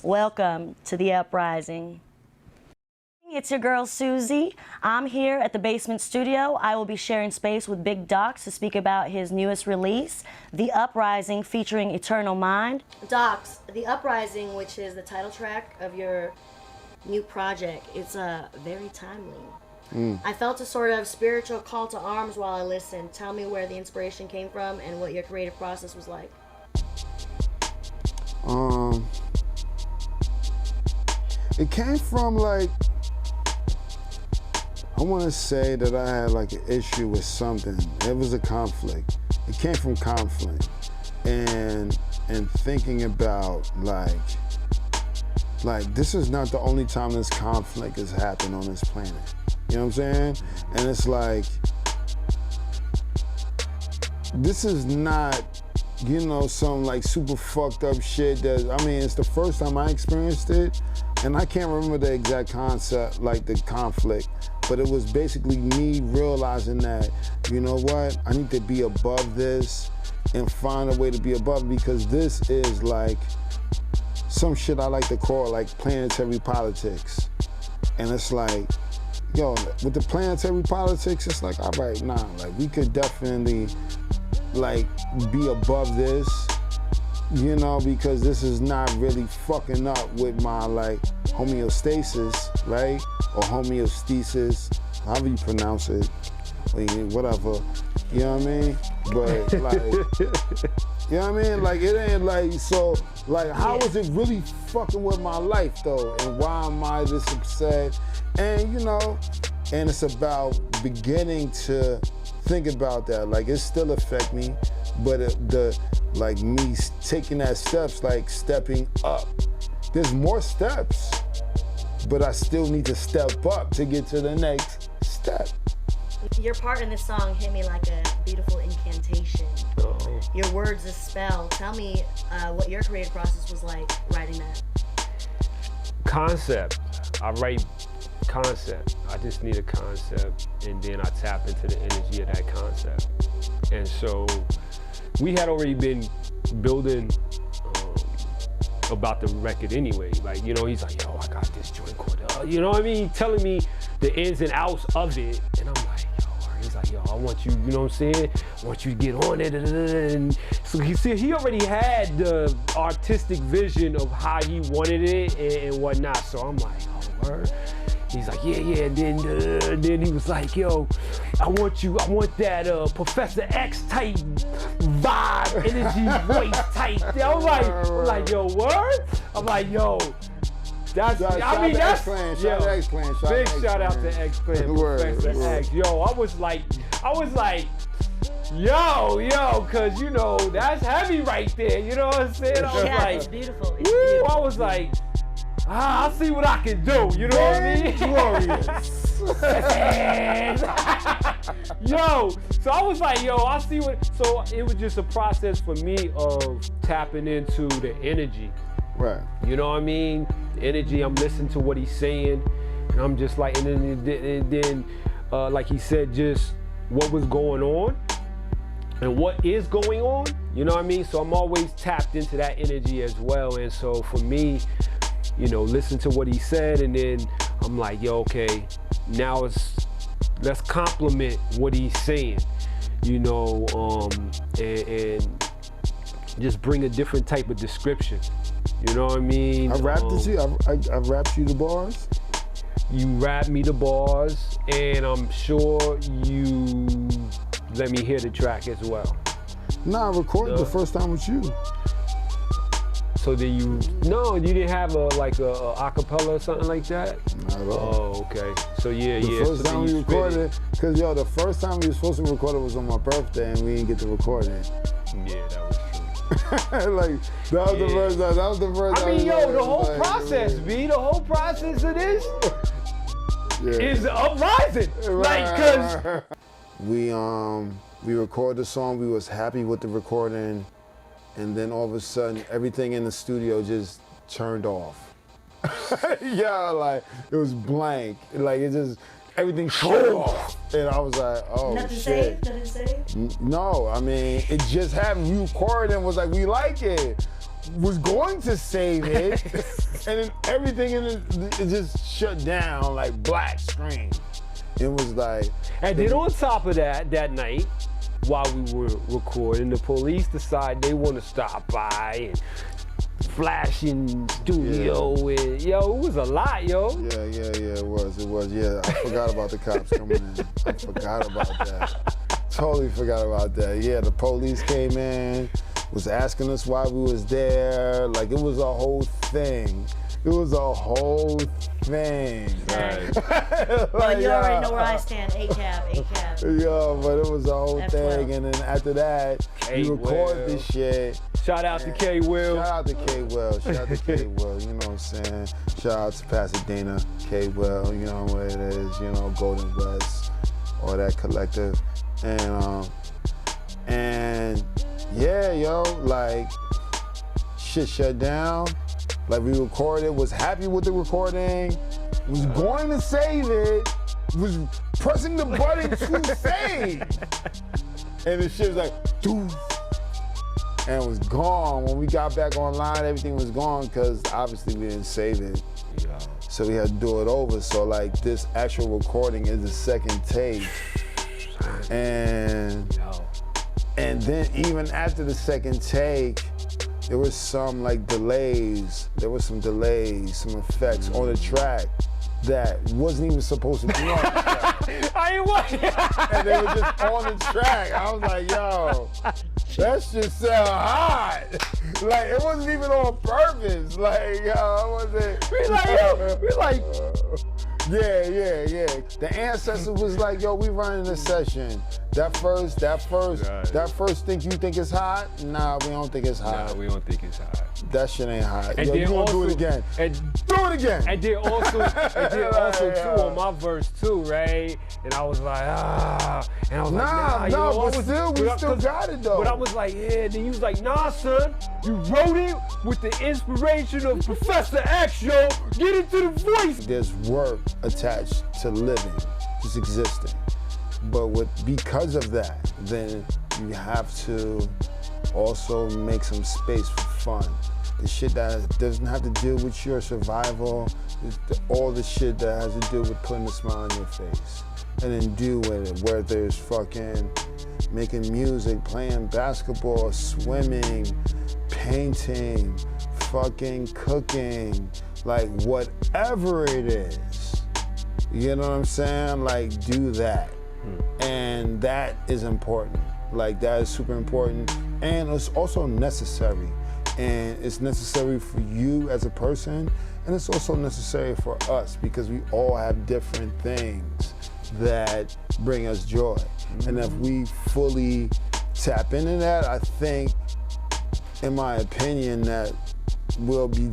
Welcome to the Uprising. It's your girl Susie. I'm here at the Basement Studio. I will be sharing space with Big Doxx to speak about his newest release, The Uprising, featuring Eternal Mind. Doxx, The Uprising, which is the title track of your new project, it's very timely. I felt a sort of spiritual call to arms while I listened. Tell me where the inspiration came from and what your creative process was like. It came from like, I want to say that I had like an issue with something. It was a conflict. It came from conflict, and thinking about like this is not the only time this conflict has happened on this planet. You know what I'm saying? And it's like, this is not, you know, some like super fucked up shit that, I mean, it's the first time I experienced it, and I can't remember the exact concept, like the conflict, but it was basically me realizing that, you know what, I need to be above this and find a way to be above it, because this is like some shit I like to call like planetary politics. And it's like, yo, with the planetary politics, it's like, all right, nah, like we could definitely like be above this, you know, because this is not really fucking up with my like homeostasis, right? Or homeostasis, however you pronounce it, whatever, you know what I mean? But like, you know what I mean? Like, it ain't like, so like, how is it really fucking with my life though? And why am I this upset? And you know, and it's about beginning to think about that. Like, it still affect me, but like me taking that steps, like stepping up. There's more steps, but I still need to step up to get to the next step. Your part in this song hit me like a beautiful incantation. Oh. Your words a spell. Tell me what your creative process was like writing that. Concept. I write concept. I just need a concept, and then I tap into the energy of that concept. And so we had already been building about the record anyway. Like, you know, he's like, yo, I got this joint called, you know what I mean? Telling me the ins and outs of it, and I'm like, he's like, yo, I want you, you know what I'm saying? I want you to get on it. And so he already had the artistic vision of how he wanted it and whatnot. So I'm like, oh, word. He's like, yeah. And then he was like, yo, I want that Professor X type vibe, energy, voice type. I'm like, yo, word? I'm like, yo. That's, I mean, that's, yo, big shout out to X-Clan, Professor X. Yo, I was like, yo, cause you know, that's heavy right there, you know what I'm saying? I was like, it's beautiful. It's beautiful. I was like, I'll see what I can do, you know what I mean? Glorious. Yo, so I was like, yo, I'll see what, so it was just a process for me of tapping into the energy. Right. You know what I mean? The energy, I'm listening to what he's saying, and I'm just like, and then like he said, just what was going on and what is going on, you know what I mean? So I'm always tapped into that energy as well. And so for me, you know, listen to what he said, and then I'm like, yo, okay, now let's compliment what he's saying, you know, and just bring a different type of description. You know what I mean? I rapped it to you. I rapped you the bars. You rapped me the bars, and I'm sure you let me hear the track as well. Nah, I recorded the first time with you. So then you didn't have a acapella or something like that? Not at all. Oh, okay. So yeah. The first time we recorded, because yo, the first time we were supposed to record it was on my birthday, and we didn't get to record it. Yeah, that was true. Like, that was the first time. That was the first time. I mean, yo, the whole process, B, the whole process of this is the Uprising. Like, cause we recorded the song. We was happy with the recording, and then all of a sudden, everything in the studio just turned off. Yeah, like it was blank. Like it just everything shut off. And I was like, oh Nothing shit. saved? No, I mean, it just happened. We recorded and was like, we like it. was going to save it, and then everything in it just shut down, like black screen. It was like. And then on top of that night, while we were recording, the police decide they want to stop by and flashing studio and yo, it was a lot, yo. Yeah, it was. Yeah, I forgot about the cops coming in. I forgot about that. Totally forgot about that. Yeah, the police came in, was asking us why we was there. Like, it was a whole thing. It was a whole thing. Right. Well, you already know where I stand. A-cab. Yeah, but it was a whole F12. thing. And then after that, we recorded this shit. Shout out to K. Will. Shout out to K. Will. Shout out to K. Will. You know what I'm saying? Shout out to Pasadena, K. Will. You know what it is. You know, Golden West, all that collective. And yeah, yo, like, shit shut down. Like, we recorded, was happy with the recording, was going to save it, was pressing the button to save. And the shit was like, doof. And it was gone. When we got back online, everything was gone because obviously we didn't save it. Yeah. So we had to do it over. So like, this actual recording is the second take. And then even after the second take, there was some like delays. There was some delays, some effects on the track that wasn't even supposed to be on the track. I ain't watching. And they were just on the track. I was like, yo, that shit sound hot. Like, it wasn't even on purpose. Like, yo, I wasn't. We like. Yeah. The ancestor was like, yo, we running a session. That first think you think it's hot? Nah, we don't think it's hot. Nah, we don't think it's hot. That shit ain't hot. And yo, you gonna do it again. Do it again. And then also too on my verse too, right? And I was like, and I was like, we still got it though. But I was like, yeah. Then you was like, nah, son, you wrote it with the inspiration of Professor X, yo. Get into the voice. There's work attached to living, just existing. But because of that, then you have to also make some space for fun. The shit that doesn't have to deal with your survival, all the shit that has to do with putting a smile on your face. And then do with it, whether it's fucking making music, playing basketball, swimming, painting, fucking cooking, like whatever it is. You know what I'm saying? Like, do that. And that is important. Like, that is super important. And it's also necessary. And it's necessary for you as a person, and it's also necessary for us because we all have different things that bring us joy. And if we fully tap into that, I think, in my opinion, that we'll be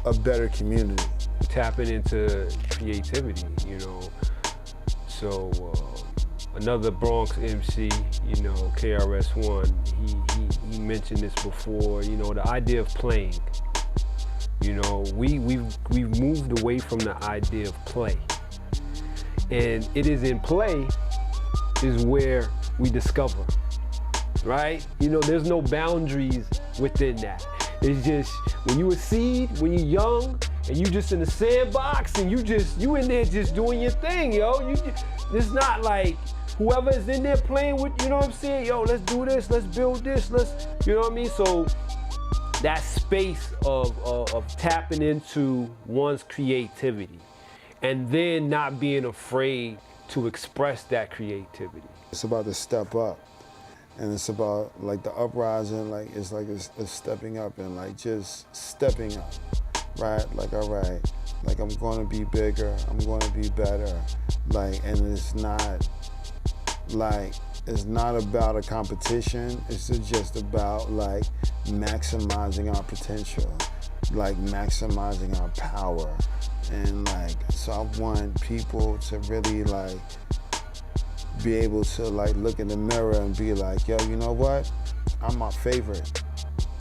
a better community. Tapping into creativity, you know. So another Bronx MC, you know, KRS-One, he mentioned this before, you know, the idea of playing. You know, we've moved away from the idea of play. And it is in play is where we discover, right? You know, there's no boundaries within that. It's just, when you a seed, when you're young, and you just in the sandbox, and you in there just doing your thing, yo. It's not like, whoever is in there playing with, you know what I'm saying? Yo, let's do this, let's build this, you know what I mean? So that space of tapping into one's creativity and then not being afraid to express that creativity. It's about to step up. And it's about like the uprising, like it's stepping up and like just stepping up, right? Like, all right, like I'm gonna be bigger, I'm gonna be better. Like, and it's not about a competition, it's just about like maximizing our potential, like maximizing our power. And like, so I want people to really like be able to like look in the mirror and be like, yo, you know what? I'm my favorite.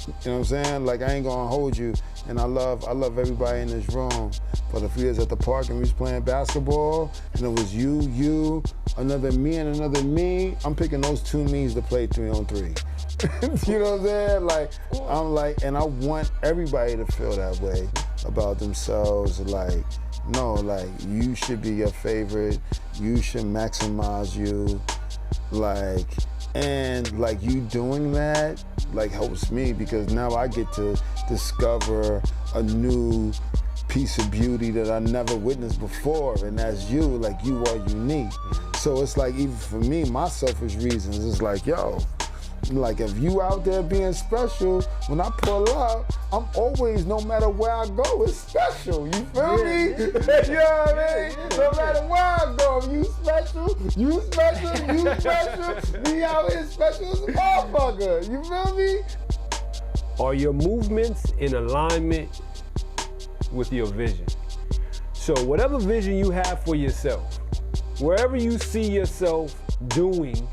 You know what I'm saying? Like, I ain't gonna hold you, and I love everybody in this room. But if we was at the park and we was playing basketball, and it was you, another me, and another me, I'm picking those two me's to play 3-on-3. You know what I'm saying? Like, I'm like, and I want everybody to feel that way about themselves. Like, no, like, you should be your favorite. You should maximize you. Like, and like you doing that, like, helps me because now I get to discover a new piece of beauty that I never witnessed before, and that's you. Like, you are unique. So it's like, even for me, my selfish reasons, it's like, yo, like, if you out there being special, when I pull up, I'm always, no matter where I go, it's special. You feel me? You know what I mean? No matter where I go, if you special, you special, you special, me out here special as a motherfucker. You feel me? Are your movements in alignment with your vision? So whatever vision you have for yourself, wherever you see yourself doing,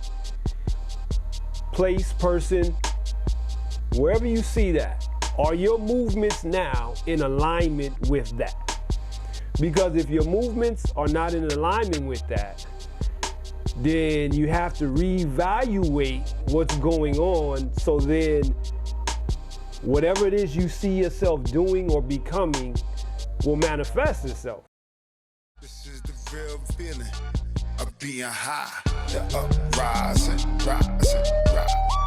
place, person, wherever you see that, are your movements now in alignment with that? Because if your movements are not in alignment with that, then you have to reevaluate what's going on, so then whatever it is you see yourself doing or becoming will manifest itself. This is the real feeling of being high, the uprising, rising, rising.